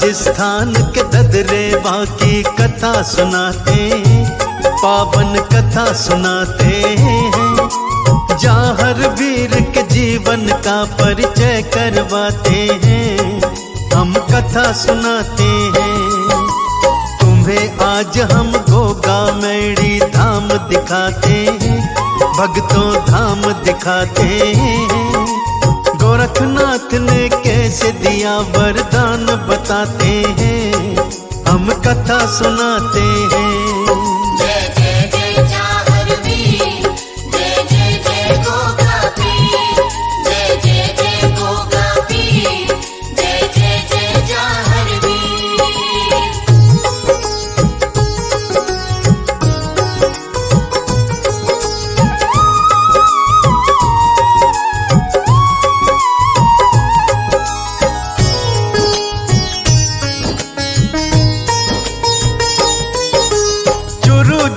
राजस्थान के ददरेवा की कथा सुनाते, पावन कथा सुनाते हैं। जाहर वीर के जीवन का परिचय करवाते हैं, हम कथा सुनाते हैं। तुम्हें आज हम गोगा मैड़ी धाम दिखाते हैं, भक्तों धाम दिखाते हैं। गोरखनाथ ने कैसे दिया वरदान बताते हैं, हम कथा सुनाते हैं। जय जय जय जाहर वीर, जय जय जय गोगा पीर, जय जय जय गोगा पीर, जय जय जय जाहर वीर।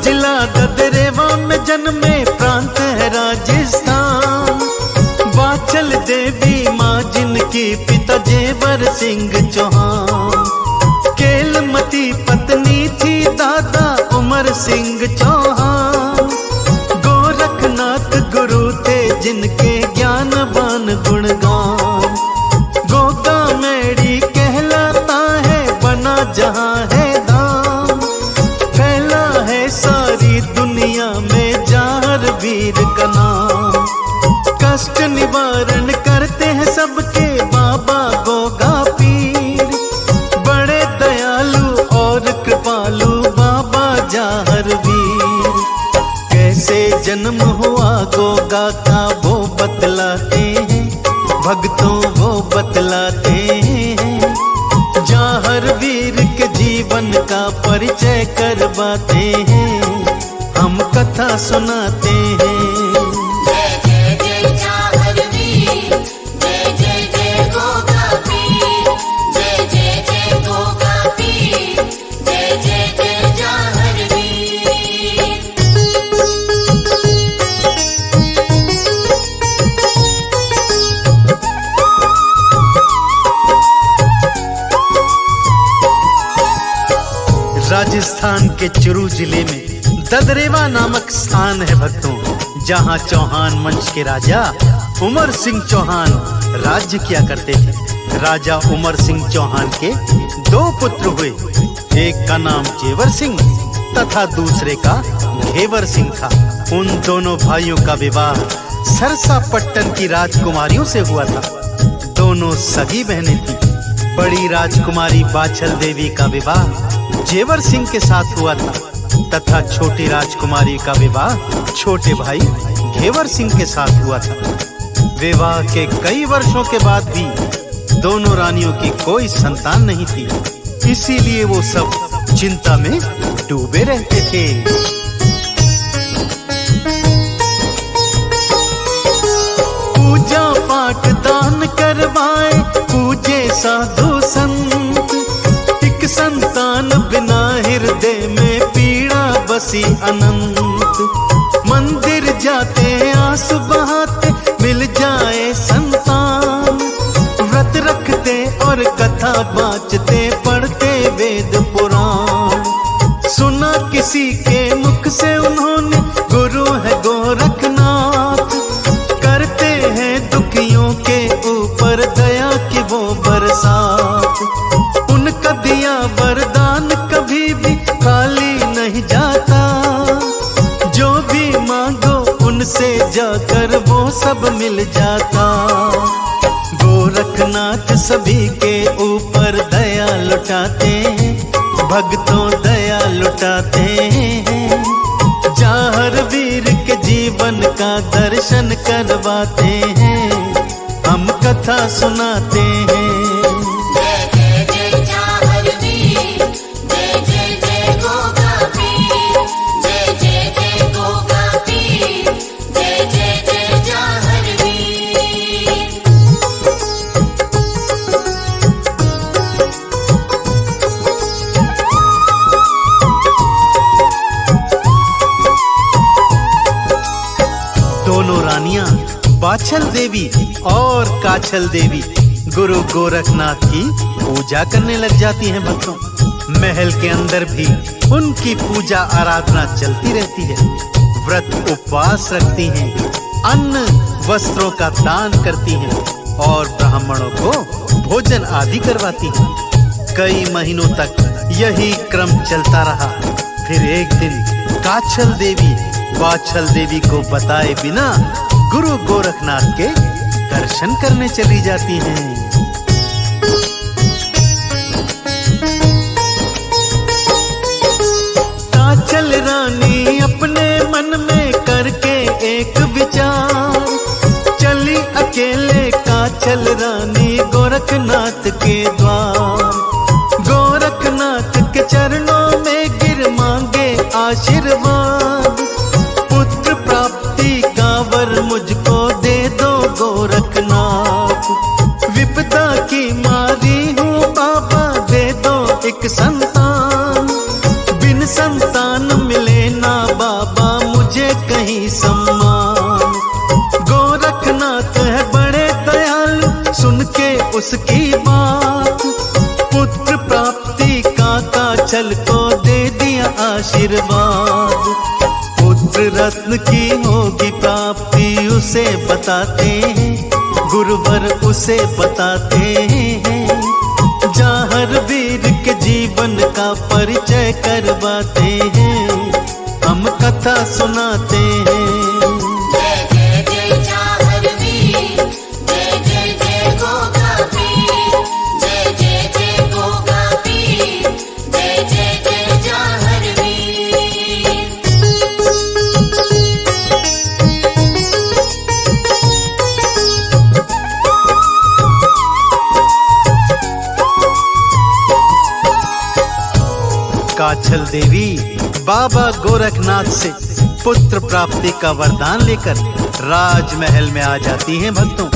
जिला ददरेवा में जन्मे प्रांत है राजस्थान। बाचल देवी माँ जिनकी पिता जेवर सिंह चौहान। केलमती पत्नी थी दादा उमर सिंह चौहान। गोरखनाथ गुरु थे जिनके ज्ञानवान गुणगान। गोगा मैड़ी कहलाता है बना जहाँ है धाम। फैला है सारी दुनिया में जाहर वीर का नाम। कष्ट निवारण करते हैं सबके बाबा गोगा पीर। बड़े दयालु और कृपालु बाबा जाहर वीर। कैसे जन्म हुआ गोगा का वो बतलाते हैं, भक्तों वो बतलाते हैं। जाहर वीर के जीवन का परिचय करवाते हैं, हम कथा सुनाते हैं। जय जय जय जाहर वीर, जय जय जय गोगा पीर, जय जय जय गोगा पीर, जय जय जय जाहर वीर। राजस्थान के चुरू जिले में ददरेवा नामक स्थान है भक्तों, जहां चौहान वंश के राजा उमर सिंह चौहान राज्य किया करते थे। राजा उमर सिंह चौहान के दो पुत्र हुए, एक का नाम जेवर सिंह तथा दूसरे का घेवर सिंह था। उन दोनों भाइयों का विवाह सरसापट्टन की राजकुमारियों से हुआ था। दोनों सगी बहनें थीं। बड़ी राजकुमारी बाछल देवी का विवाह जेवर सिंह के साथ हुआ था तथा छोटी राजकुमारी का विवाह छोटे भाई घेवर सिंह के साथ हुआ था। विवाह के कई वर्षों के बाद भी दोनों रानियों की कोई संतान नहीं थी, इसीलिए वो सब चिंता में डूबे रहते थे। पूजा पाठ दान करवाए, पूजे साधु संत। एक संतान बिना हृदय में पीड़ा बसी अनंत। मंदिर जाते आस बहाते मिल जाए संतान। व्रत रखते और कथा बाँचते पढ़ते वेद पुराण। सुना किसी के मुख से उन्होंने गुरु है गोरखनाथ। करते हैं दुखियों के ऊपर दया की वो बरसात। उनका दिया वरदान कभी भी खाली नहीं जाता। जो भी मांगो उनसे जाकर वो सब मिल जाता। गोरखनाथ सभी के ऊपर दया लुटाते हैं, भक्तों दया लुटाते हैं। जाहर वीर के जीवन का दर्शन करवाते हैं, हम कथा सुनाते हैं। जय जय जय जाहर वीर, जय जय जय गोगा पीर, जय जय जय गोगा पीर, जय जय जय जाहर वीर। दोनों रानियां बाछल देवी और काछल देवी गुरु गोरखनाथ की पूजा करने लग जाती हैं भक्तों। महल के अंदर भी उनकी पूजा आराधना चलती रहती है। व्रत उपवास रखती हैं, अन्न वस्त्रों का दान करती हैं और ब्राह्मणों को भोजन आदि करवाती हैं। कई महीनों तक यही क्रम चलता रहा। फिर एक दिन काछल देवी वाछल देवी को बताए बिना गुरु गोरखनाथ के दर्शन करने चली जाती हैं। काछल रानी अपने मन में करके एक विचार, चली अकेले काछल रानी गोरखनाथ के द्वार। गोरखनाथ के चरणों में गिर मांगे आशीर्वाद, पुत्र प्राप्ति का वर मुझको दे दो गोरखनाथ। विपदा की मारी हूँ बाबा, दे दो एक संतान। बिन संतान मिले ना बाबा मुझे कहीं सम्मान। गोरखनाथ है बड़े दयालु, सुन के उसकी बात। पुत्र प्राप्ति का काछल को दे दिया आशीर्वाद। पुत्र रत्न की होगी प्राप्ति उसे बताते हैं, गुरुवर उसे बताते हैं। जाहर वीर के जीवन का परिचय करवाते हैं, हम कथा सुनाते हैं। जय जय जय जाहर वीर, जय जय जय गोगा पीर, जय जय जय गोगा पीर, जय जय जय जाहर वीर। काछल देवी बाबा गोरखनाथ से पुत्र प्राप्ति का वरदान लेकर राजमहल में आ जाती हैं भक्तों।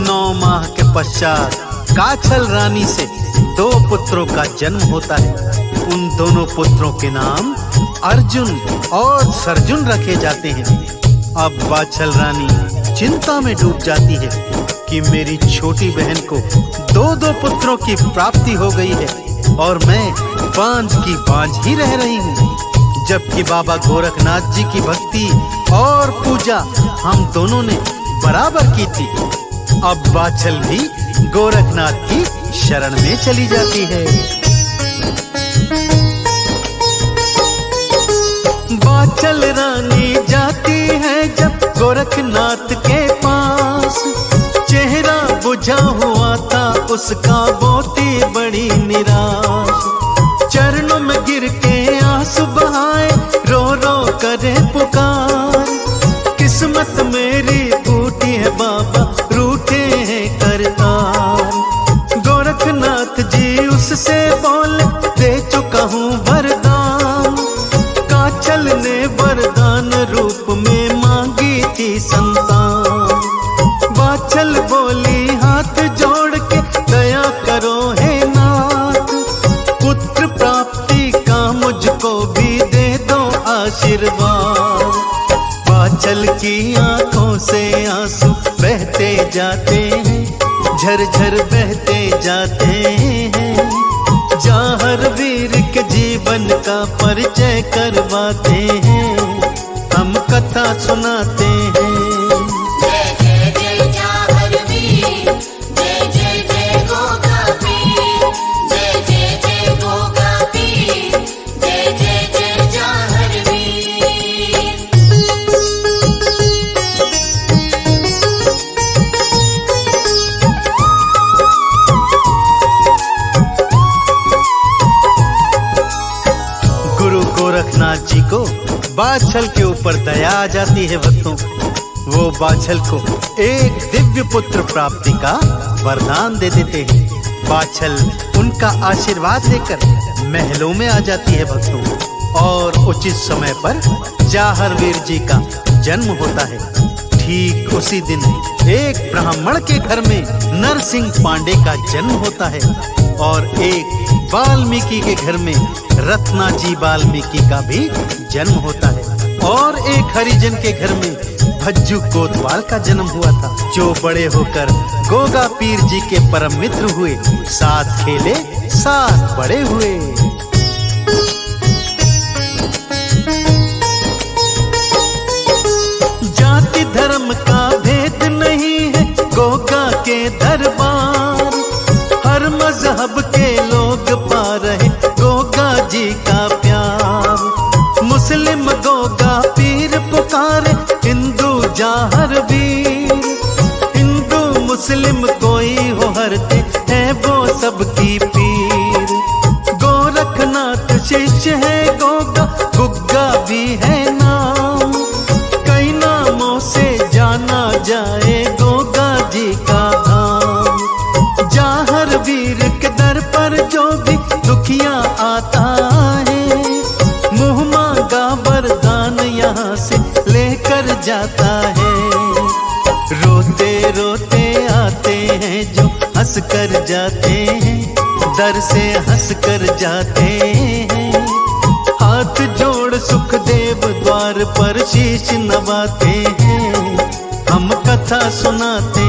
9 माह के पश्चात काछल रानी से 2 पुत्रों का जन्म होता है। उन दोनों पुत्रों के नाम अर्जुन और सर्जुन रखे जाते हैं। अब वाछल रानी चिंता में डूब जाती है कि मेरी छोटी बहन को 2 पुत्रों की प्राप्ति हो गई है और मैं बांझ की बांझ ही रह रही हूँ। जबकि बाबा गोरखनाथ जी की भक्ति और पूजा हम दोनों ने बराबर की थी। अब वाछल भी गोरखनाथ की शरण में चली जाती है। वाछल रानी जाती है जब गोरखनाथ के पास, चेहरा बुझा हुआ था उसका बहुत ही बड़ी निराश। चरणों में गिर के आंसू बहाए, रो रो करे पुकार। किस्मत मेरी फूटी है बाबा, रूठे हैं करतार। गोरखनाथ जी उससे बोले, दे चुका हूँ वरदान। काछल ने वरदान रूप में मांगी थी संतान। वाछल बोली हाथ जोड़ के, दया करो हे नाथ। पुत्र प्राप्ति का मुझको भी दे दो आशीर्वाद। वाछल की आंखों से आंसू बहते जाते हैं, झरझर बहते जाते हैं। जाहर वीर के जीवन का परिचय करवाते हैं, हम कथा सुनाते हैं। जय जय जय जाहर वीर, जय जय जय गोगा पीर, जय जय जय गोगा पीर, जय जय जय जाहर वीर। गुरु गोरखनाथ जी को वाछल के ऊपर दया आ जाती है भक्तों। वो वाछल को एक दिव्य पुत्र प्राप्ति का वरदान दे देते हैं। वाछल उनका आशीर्वाद लेकर महलों में आ जाती है भक्तों। और उचित समय पर जाहर वीर जी का जन्म होता है। ठीक उसी दिन एक ब्राह्मण के घर में नरसिंह पांडे का जन्म होता है और एक वाल्मीकि के घर में रत्नाजी वाल्मीकि का भी जन्म होता है और एक हरिजन के घर में भज्जू कोतवाल का जन्म हुआ था, जो बड़े होकर गोगा पीर जी के परम मित्र हुए। साथ खेले साथ बड़े हुए। जाति धर्म का भेद नहीं है गोगा के दरबार, हर मजहब के लोग पा रहे गोगा जी का प्यार। मुस्लिम गोगा पीर पुकारे हिंदू जाहर वीर, हिंदू मुस्लिम कोई हो हरते है वो सबकी पीर। गोरखनाथ शिष्य है गोगा, गुग्गा भी है नाम, कई नामों से जाना जाए गोगा जी का धाम। जाहर वीर के दर पर जो भी दुखिया आता है, मुँह मांगा वरदान यहाँ से लेकर जाता है। रोते रोते आते हैं जो हंस कर जाते हैं, दर से हंस कर जाते हैं। हाथ जोड़ सुखदेव द्वार पर शीश नवाते हैं, हम कथा सुनाते